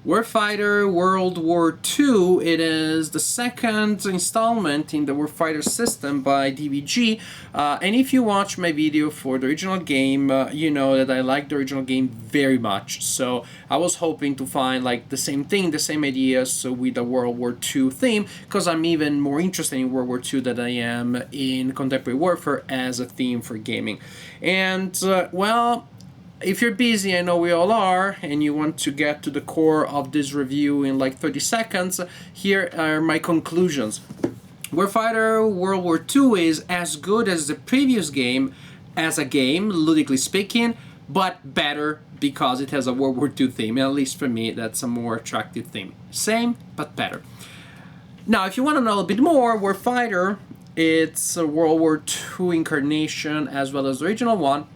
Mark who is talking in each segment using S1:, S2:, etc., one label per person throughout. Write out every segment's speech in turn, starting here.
S1: Warfighter World War II, it is the second installment in the Warfighter system by DBG, and if you watch my video for the original game, you know that I like the original game very much, so I was hoping to find like the same thing, the same ideas with the World War II theme, because I'm even more interested in World War II than I am in contemporary warfare as a theme for gaming. And, well, if you're busy, I know we all are, and you want to get to the core of this review in like 30 seconds, here are my conclusions. Warfighter World War II is as good as the previous game as a game, ludically speaking, but better because it has a World War II theme. At least for me, that's a more attractive theme. Same, but better. Now, if you want to know a bit more, Warfighter, it's a World War II incarnation as well as the original one,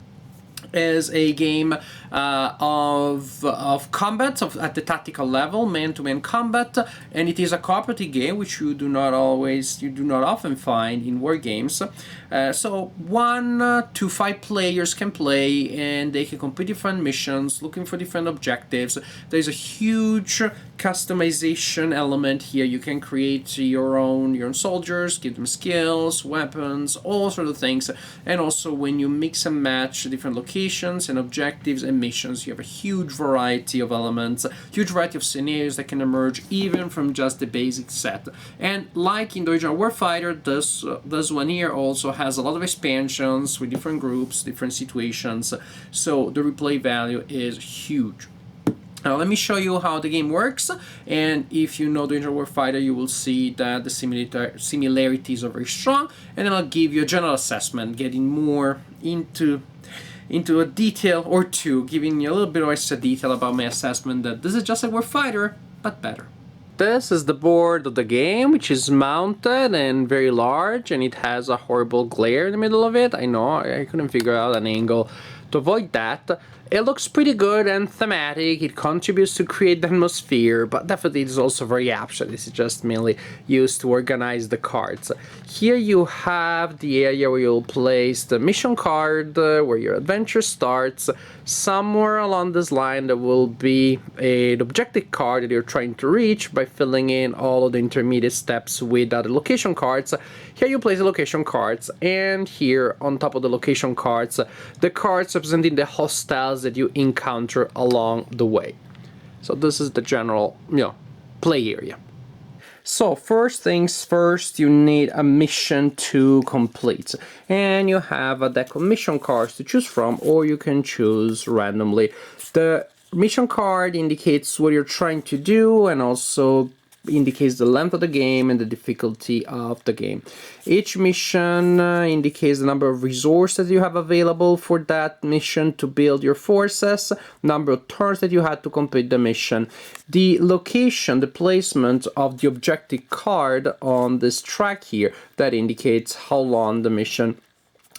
S1: is a game of combat at the tactical level, man-to-man combat, and it is a cooperative game which you do not often find in war games. So 1 to 5 players can play, and they can complete different missions, looking for different objectives. There's a huge customization element here. You can create your own soldiers, give them skills, weapons, all sorts of things. And also when you mix and match different locations and objectives and missions, you have a huge variety of elements, huge variety of scenarios that can emerge even from just the basic set. And like in the original Warfighter, this one here also has a lot of expansions with different groups, different situations, so the replay value is huge. Now let me show you how the game works, and if you know the original Warfighter, you will see that the similarities are very strong, and then I'll give you a general assessment, getting more into a detail or two, giving you a little bit of extra detail about my assessment that this is just like Warfighter, but better. This is the board of the game, which is mounted and very large, and it has a horrible glare in the middle of it. I know, I couldn't figure out an angle to avoid that. It looks pretty good and thematic, it contributes to create the atmosphere, but definitely it is also very abstract. This is just mainly used to organize the cards. Here you have the area where you'll place the mission card, where your adventure starts. Somewhere along this line there will be an objective card that you're trying to reach by filling in all of the intermediate steps with other location cards. Here you place the location cards, and here on top of the location cards, the cards representing the hostiles that you encounter along the way. So this is the general, play area. So first things first, you need a mission to complete, and you have a deck of mission cards to choose from, or you can choose randomly. The mission card indicates what you're trying to do, and also indicates the length of the game and the difficulty of the game. Each mission indicates the number of resources you have available for that mission to build your forces, number of turns that you had to complete the mission, the location, the placement of the objective card on this track here, that indicates how long the mission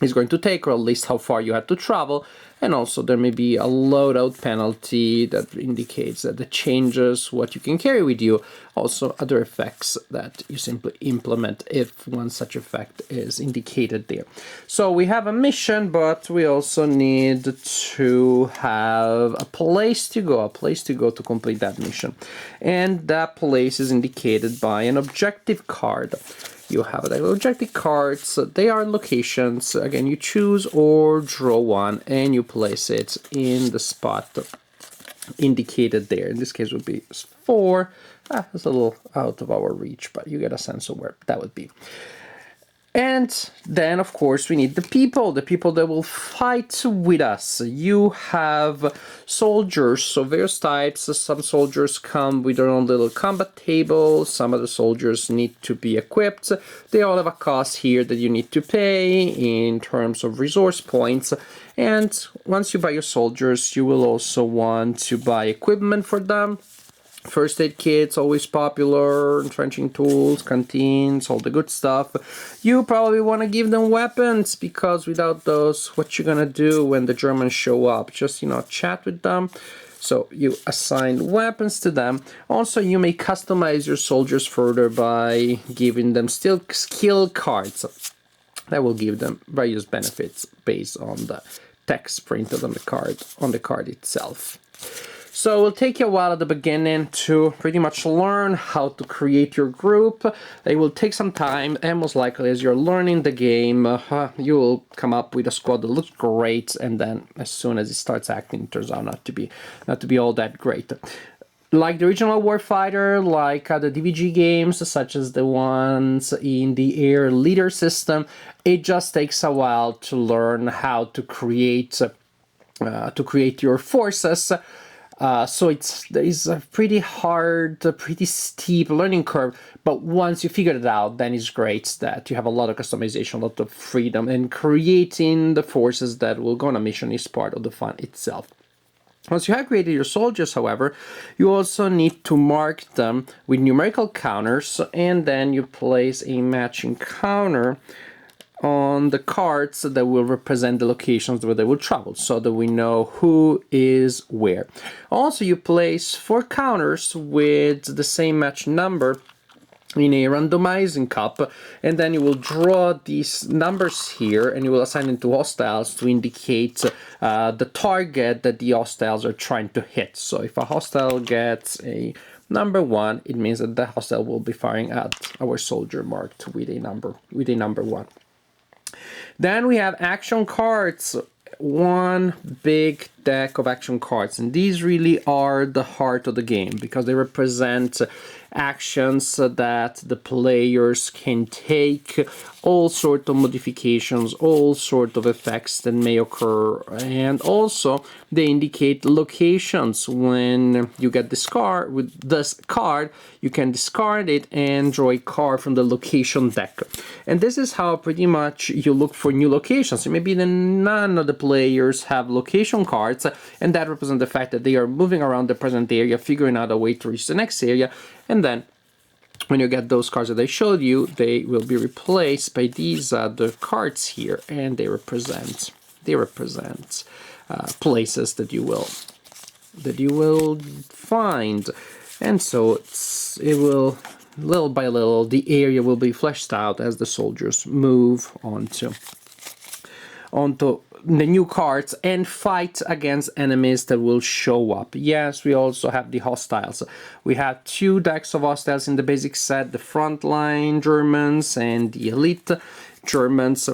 S1: is going to take, or at least how far you had to travel. And also there may be a loadout penalty that indicates that it changes what you can carry with you. Also other effects that you simply implement if one such effect is indicated there. So we have a mission, but we also need to have a place to go to complete that mission. And that place is indicated by an objective card. You have the objective cards, they are locations. Again, you choose or draw one and you place it in the spot indicated there. In this case would be 4. It's a little out of our reach, but you get a sense of where that would be. And then, of course, we need the people that will fight with us. You have soldiers, so various types. Some soldiers come with their own little combat table. Some of the soldiers need to be equipped. They all have a cost here that you need to pay in terms of resource points. And once you buy your soldiers, you will also want to buy equipment for them. First aid kits, always popular, entrenching tools, canteens, all the good stuff. You probably want to give them weapons, because without those, what you're gonna do when the Germans show up? Just, chat with them. So you assign weapons to them. Also, you may customize your soldiers further by giving them skill cards. That will give them various benefits based on the text printed on the card itself. So it will take you a while at the beginning to pretty much learn how to create your group. It will take some time, and most likely as you're learning the game, you will come up with a squad that looks great, and then as soon as it starts acting, it turns out not to be all that great. Like the original Warfighter, like the DVG games, such as the ones in the Air Leader system, it just takes a while to learn how to create your forces. So there is a pretty hard, pretty steep learning curve, but once you figure it out, then it's great that you have a lot of customization, a lot of freedom, and creating the forces that will go on a mission is part of the fun itself. Once you have created your soldiers, however, you also need to mark them with numerical counters, and then you place a matching counter on the cards that will represent the locations where they will travel, so that we know who is where. Also, you place 4 counters with the same match number in a randomizing cup, and then you will draw these numbers here and you will assign them to hostiles to indicate the target that the hostiles are trying to hit. So if a hostile gets a number 1, it means that the hostile will be firing at our soldier marked with a number 1. Then we have action cards, one big deck of action cards, and these really are the heart of the game because they represent actions that the players can take, all sort of modifications, all sort of effects that may occur, and also they indicate locations. When you get this card, with this card, you can discard it and draw a card from the location deck. And this is how pretty much you look for new locations. Maybe none of the players have location cards, and that represents the fact that they are moving around the present area, figuring out a way to reach the next area, and then when you get those cards that I showed you, they will be replaced by these other cards here, and they represent places that you will find. And so it will, little by little, the area will be fleshed out as the soldiers move onto the new cards and fight against enemies that will show up. Yes, we also have the hostiles. We have 2 decks of hostiles in the basic set, the frontline Germans and the elite Germans.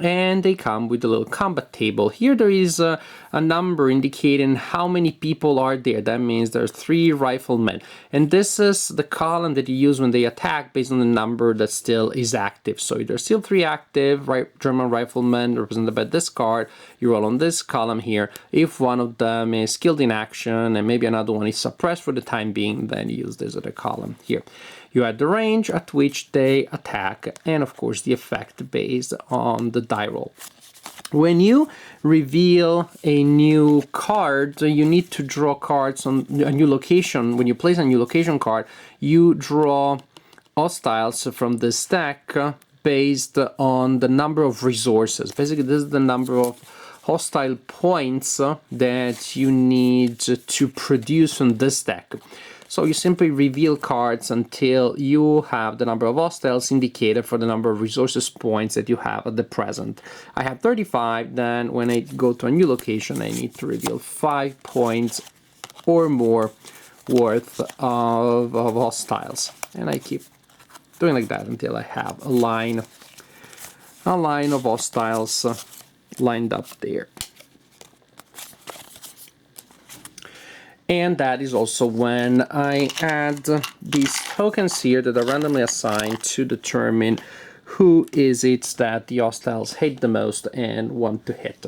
S1: And they come with a little combat table. Here there is a number indicating how many people are there. That means there's 3 riflemen. And this is the column that you use when they attack based on the number that still is active. So there's still 3 active German riflemen represented by this card. You roll on this column here. If one of them is killed in action and maybe another one is suppressed for the time being, then you use this other column here. You add the range at which they attack, and of course the effect based on the die roll. When you reveal a new card, you need to draw cards on a new location. When you place a new location card, you draw hostiles from this deck based on the number of resources. Basically, this is the number of hostile points that you need to produce on this deck. So you simply reveal cards until you have the number of hostiles indicated for the number of resources points that you have at the present. I have 35, then when I go to a new location, I need to reveal 5 points or more worth of hostiles. And I keep doing like that until I have a line of hostiles lined up there. And that is also when I add these tokens here that are randomly assigned to determine who is it that the hostiles hate the most and want to hit.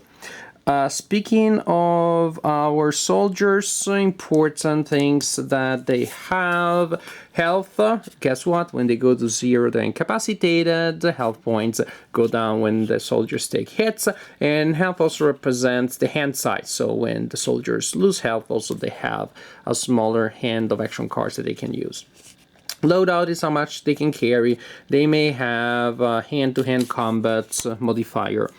S1: Speaking of our soldiers, important things that they have. Health, guess what? When they go to 0, they're incapacitated. Health points go down when the soldiers take hits. And health also represents the hand size. So when the soldiers lose health, also they have a smaller hand of action cards that they can use. Loadout is how much they can carry. They may have hand-to-hand combat modifier.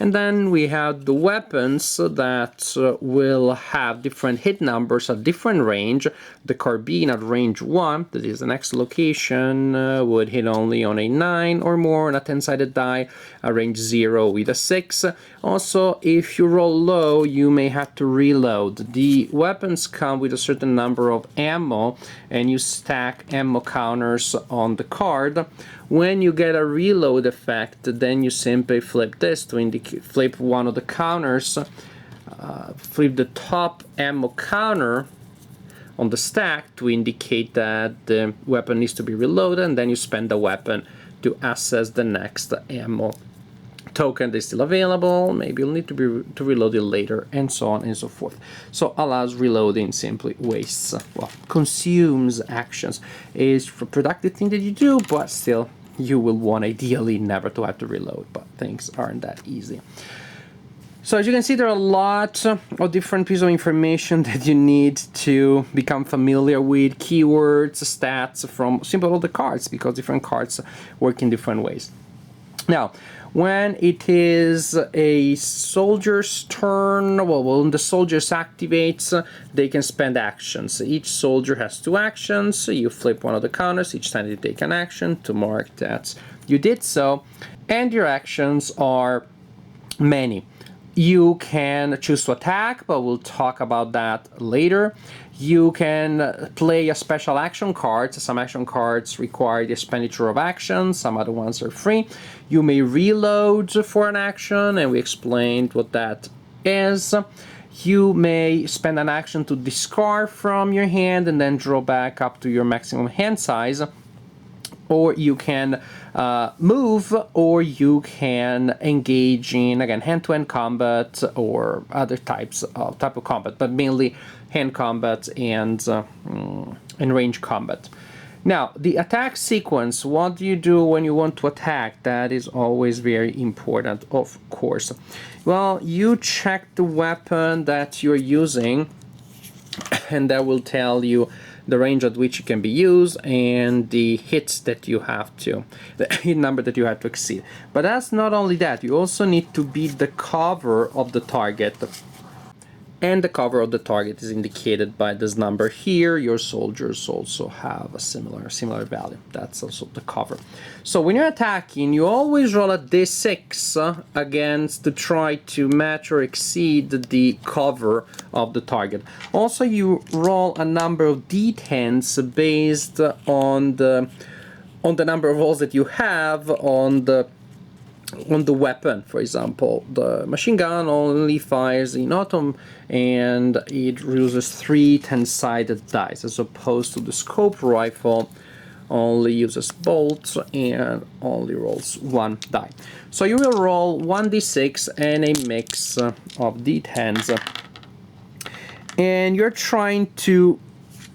S1: And then we have the weapons that will have different hit numbers at different range. The carbine at range 1, that is the next location, would hit only on a 9 or more on a 10-sided die, at range 0 with a 6. Also, if you roll low, you may have to reload. The weapons come with a certain number of ammo, and you stack ammo counters on the card. When you get a reload effect, then you simply flip this to indicate, flip one of the counters, flip the top ammo counter on the stack to indicate that the weapon needs to be reloaded, and then you spend the weapon to access the next ammo token that is still available. Maybe you'll need to reload it later, and so on and so forth. So allows reloading, simply wastes, well, consumes actions. Is a productive thing that you do, but still you will want ideally never to have to reload, but things aren't that easy. So as you can see, there are a lot of different pieces of information that you need to become familiar with, keywords, stats from simply all the cards, because different cards work in different ways. Now, when it is a soldier's turn, well, when the soldiers activates, they can spend actions. Each soldier has 2 actions. So you flip one of the counters each time you take an action to mark that you did so. And your actions are many. You can choose to attack, but we'll talk about that later. You can play a special action card. Some action cards require the expenditure of actions, some other ones are free. You may reload for an action, and we explained what that is. You may spend an action to discard from your hand and then draw back up to your maximum hand size. Or you can move, or you can engage in, again, hand-to-hand combat or other type of combat, but mainly hand combat and range combat. Now, the attack sequence, what do you do when you want to attack? That is always very important, of course. Well, you check the weapon that you're using, and that will tell you the range at which it can be used and the hits that you have to, the hit number that you have to exceed. But that's not only that, you also need to beat the cover of the target. And the cover of the target is indicated by this number here. Your soldiers also have a similar value. That's also the cover. So when you're attacking, you always roll a d6 against to try to match or exceed the cover of the target. Also, you roll a number of d10s based on the number of rolls that you have on the weapon. For example, the machine gun only fires in autumn, and it uses 3 10-sided dice, as opposed to the scope rifle only uses bolts and only rolls 1 die. So you will roll 1d6 and a mix of d10s, and you're trying to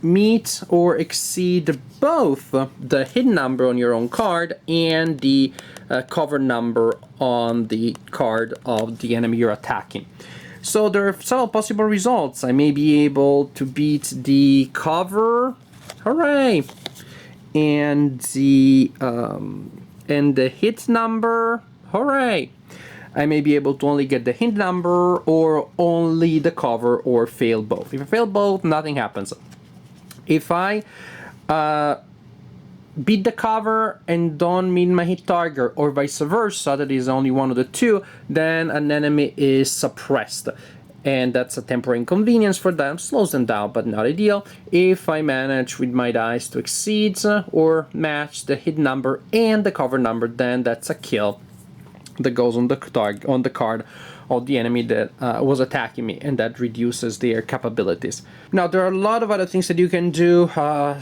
S1: meet or exceed both the hit number on your own card and the cover number on the card of the enemy you're attacking. So there are several possible results. I may be able to beat the cover, hooray, and the hit number, hooray. I may be able to only get the hit number or only the cover, or fail both. If I fail both, nothing happens. If I beat the cover and don't meet my hit target, or vice versa, that is only one of the two, then an enemy is suppressed. And that's a temporary inconvenience for them, slows them down, but not ideal. If I manage with my dice to exceed or match the hit number and the cover number, then that's a kill that goes on the target, on the card of the enemy that was attacking me, and that reduces their capabilities. Now, there are a lot of other things that you can do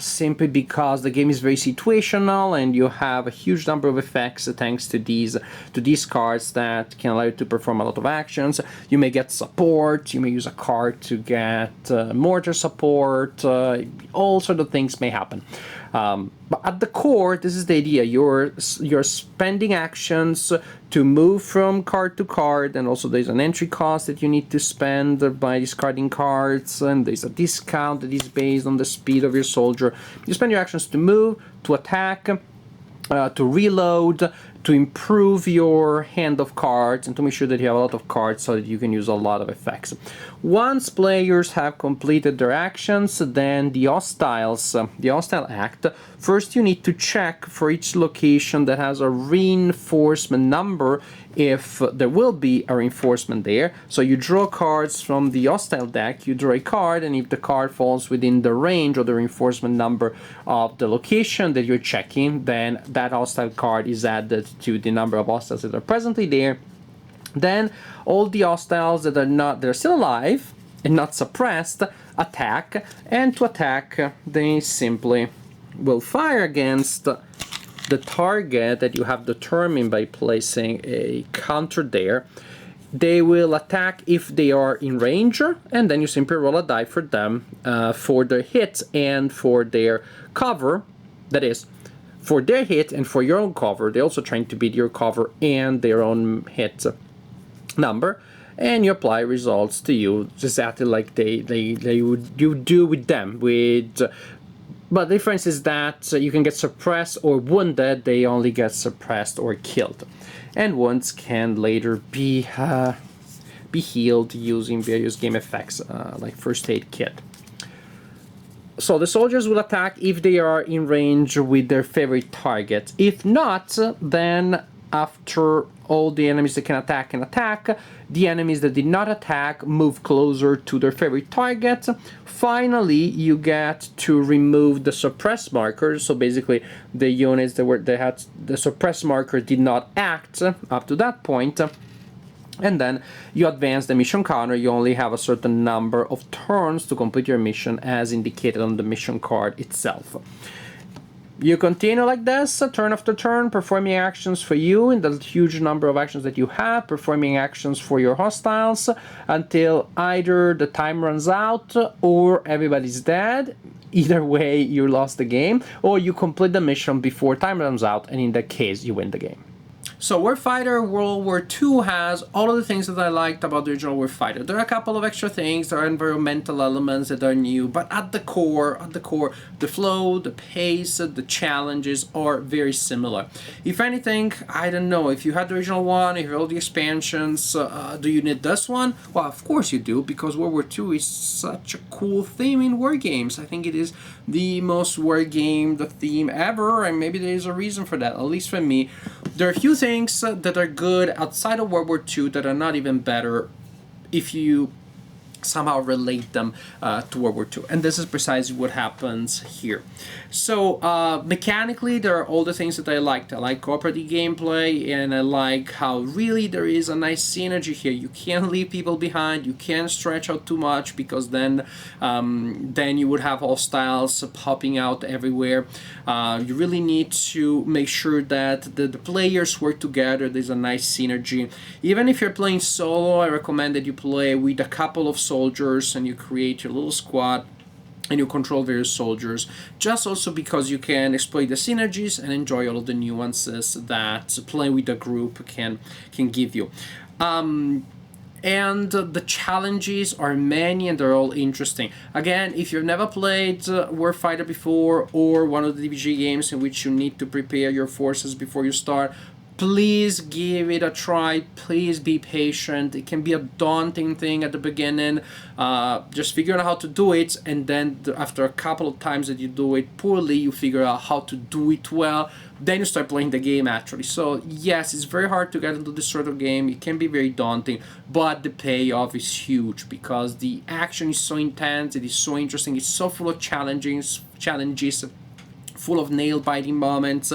S1: simply because the game is very situational, and you have a huge number of effects thanks to these cards that can allow you to perform a lot of actions. You may get support, you may use a card to get mortar support, all sort of things may happen. But at the core, this is the idea. You're spending actions to move from card to card, and also there's an entry cost that you need to spend by discarding cards, and there's a discount that is based on the speed of your soldier. You spend your actions to move, to attack, to reload, to improve your hand of cards and to make sure that you have a lot of cards so that you can use a lot of effects. Once players have completed their actions, then the hostile act. First, you need to check for each location that has a reinforcement number if there will be a reinforcement there. So you draw cards from the hostile deck, you draw a card, and if the card falls within the range or the reinforcement number of the location that you're checking, then that hostile card is added to the number of hostiles that are presently there. Then all the hostiles that are still alive and not suppressed attack, and to attack they simply will fire against the target that you have determined by placing a counter there. They will attack if they are in range, and then you simply roll a die for them for their hits and for their cover. That is, for their hit and for your own cover. They're also trying to beat your cover and their own hit number, and you apply results to you exactly like you do with them. But the difference is that you can get suppressed or wounded. They only get suppressed or killed, and wounds can later be healed using various game effects like first aid kit. So the soldiers will attack if they are in range with their favorite target. If not, then after all the enemies that can attack, the enemies that did not attack move closer to their favorite target. Finally, you get to remove the suppress marker. So basically, the units that had the suppress marker did not act up to that point. And then you advance the mission counter. You only have a certain number of turns to complete your mission as indicated on the mission card itself. You continue like this, turn after turn, performing actions for you in the huge number of actions that you have, performing actions for your hostiles until either the time runs out or everybody's dead. Either way, you lost the game, or you complete the mission before time runs out, and in that case, you win the game. So Warfighter World War II has all of the things that I liked about the original Warfighter. There are a couple of extra things, there are environmental elements that are new, but at the core, the flow, the pace, the challenges are very similar. If anything, I don't know, if you had the original one, if you have all the expansions, do you need this one? Well, of course you do, because World War II is such a cool theme in war games. I think it is the most war game, the theme ever, and maybe there is a reason for that, at least for me. There are a few things that are good outside of World War II that are not even better if you somehow relate them to World War II. And this is precisely what happens here. So mechanically, there are all the things that I liked. I like cooperative gameplay, and I like how really there is a nice synergy here. You can't leave people behind. You can't stretch out too much, because then you would have hostiles popping out everywhere. You really need to make sure that the players work together. There's a nice synergy. Even if you're playing solo, I recommend that you play with a couple of soldiers and you create your little squad and you control various soldiers, just also because you can exploit the synergies and enjoy all of the nuances that playing with a group can give you. And the challenges are many and they're all interesting. Again, if you've never played Warfighter before, or one of the DBG games in which you need to prepare your forces before you start, please give it a try. Please be patient. It can be a daunting thing at the beginning. Just figure out how to do it, and then after a couple of times that you do it poorly, you figure out how to do it well. Then you start playing the game actually. So yes, it's very hard to get into this sort of game. It can be very daunting, but the payoff is huge because the action is so intense. It is so interesting. It's so full of challenges, full of nail-biting moments.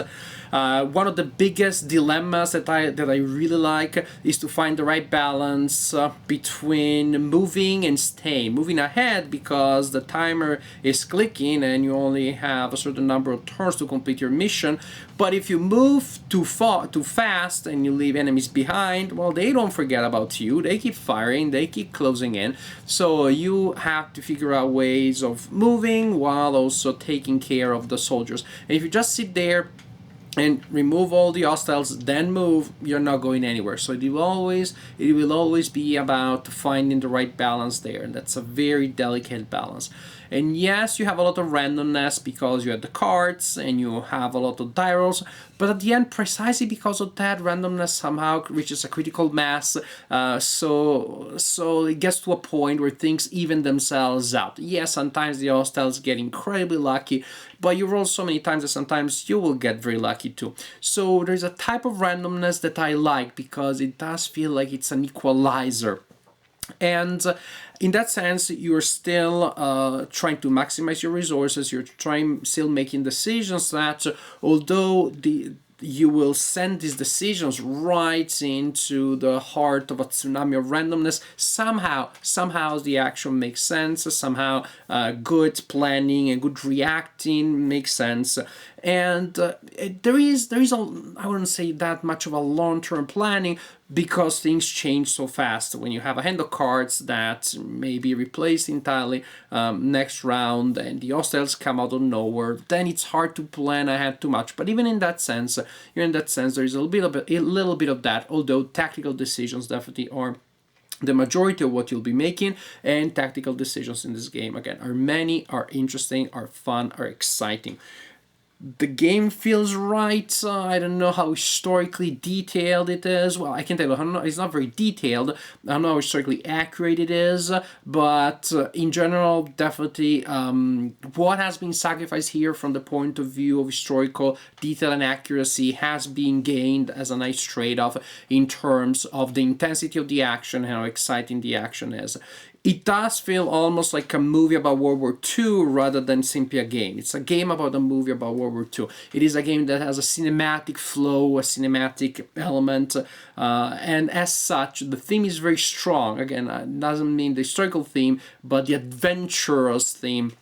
S1: One of the biggest dilemmas that I really like is to find the right balance between moving and staying. Moving ahead because the timer is clicking and you only have a certain number of turns to complete your mission. But if you move too fast and you leave enemies behind, well, they don't forget about you. They keep firing, they keep closing in. So you have to figure out ways of moving while also taking care of the soldiers. And if you just sit there and remove all the hostiles, then move, you're not going anywhere. So it will always be about finding the right balance there, and that's a very delicate balance. And yes, you have a lot of randomness because you have the cards and you have a lot of die rolls, but at the end, precisely because of that, randomness somehow reaches a critical mass, so it gets to a point where things even themselves out. Yes, sometimes the hostiles get incredibly lucky, but you roll so many times that sometimes you will get very lucky too. So there's a type of randomness that I like because it does feel like it's an equalizer. And in that sense, you're still trying to maximize your resources. You're trying still making decisions that, although you will send these decisions right into the heart of a tsunami of randomness, somehow the action makes sense. Somehow, good planning and good reacting makes sense. And there is I wouldn't say that much of a long-term planning, because things change so fast. When you have a hand of cards that may be replaced entirely next round and the hostiles come out of nowhere, then it's hard to plan ahead too much. But even in that sense, there is a little bit of that, although tactical decisions definitely are the majority of what you'll be making. And tactical decisions in this game, again, are many, are interesting, are fun, are exciting. The game feels right. I don't know how historically detailed it is. Well, I can tell you, it's not very detailed. I don't know how historically accurate it is, but in general, definitely what has been sacrificed here from the point of view of historical detail and accuracy has been gained as a nice trade-off in terms of the intensity of the action and how exciting the action is. It does feel almost like a movie about World War II rather than simply a game. It's a game about a movie about World War II. It is a game that has a cinematic flow, a cinematic element, and as such, the theme is very strong. Again, it doesn't mean the historical theme, but the adventurous theme.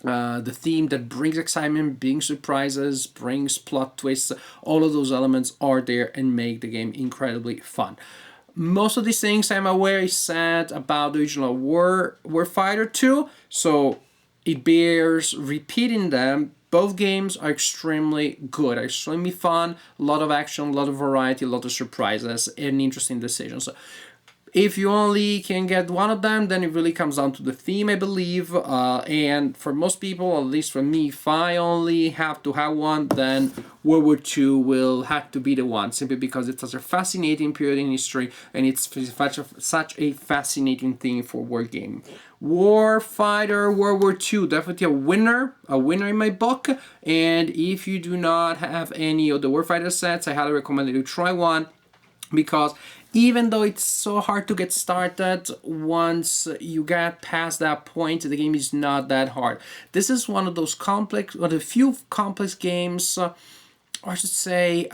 S1: The theme that brings excitement, brings surprises, brings plot twists, all of those elements are there and make the game incredibly fun. Most of these things, I'm aware, is said about the original Warfighter 2, so it bears repeating them. Both games are extremely good, are extremely fun, a lot of action, a lot of variety, a lot of surprises, and interesting decisions. If you only can get one of them, then it really comes down to the theme, I believe. And for most people, at least for me, if I only have to have one, then World War II will have to be the one, simply because it's such a fascinating period in history, and it's such a fascinating thing for wargaming. Warfighter World War II, definitely a winner in my book. And if you do not have any of the Warfighter sets, I highly recommend that you try one, because even though it's so hard to get started, once you get past that point, the game is not that hard. This is one of those complex, one of the few complex games, or I should say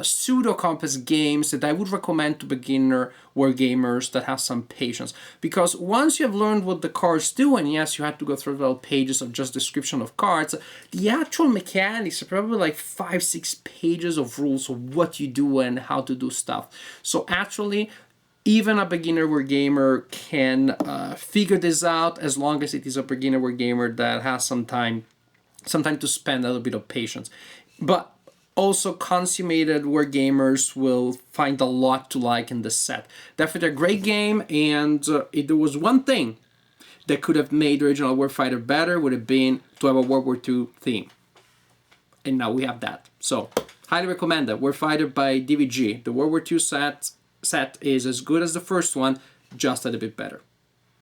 S1: pseudo-complex games that I would recommend to beginner wargamers that have some patience. Because once you have learned what the cards do, and yes, you have to go through 12 pages of just description of cards, the actual mechanics are probably like 5-6 pages of rules of what you do and how to do stuff. So actually, even a beginner wargamer can figure this out, as long as it is a beginner wargamer that has some time to spend, a little bit of patience. But also, consummated wargamers will find a lot to like in this set. Definitely a great game, and if there was one thing that could have made the original Warfighter better, would have been to have a World War II theme. And now we have that. So, highly recommend that. Warfighter by DVG. The World War II set is as good as the first one, just a little bit better.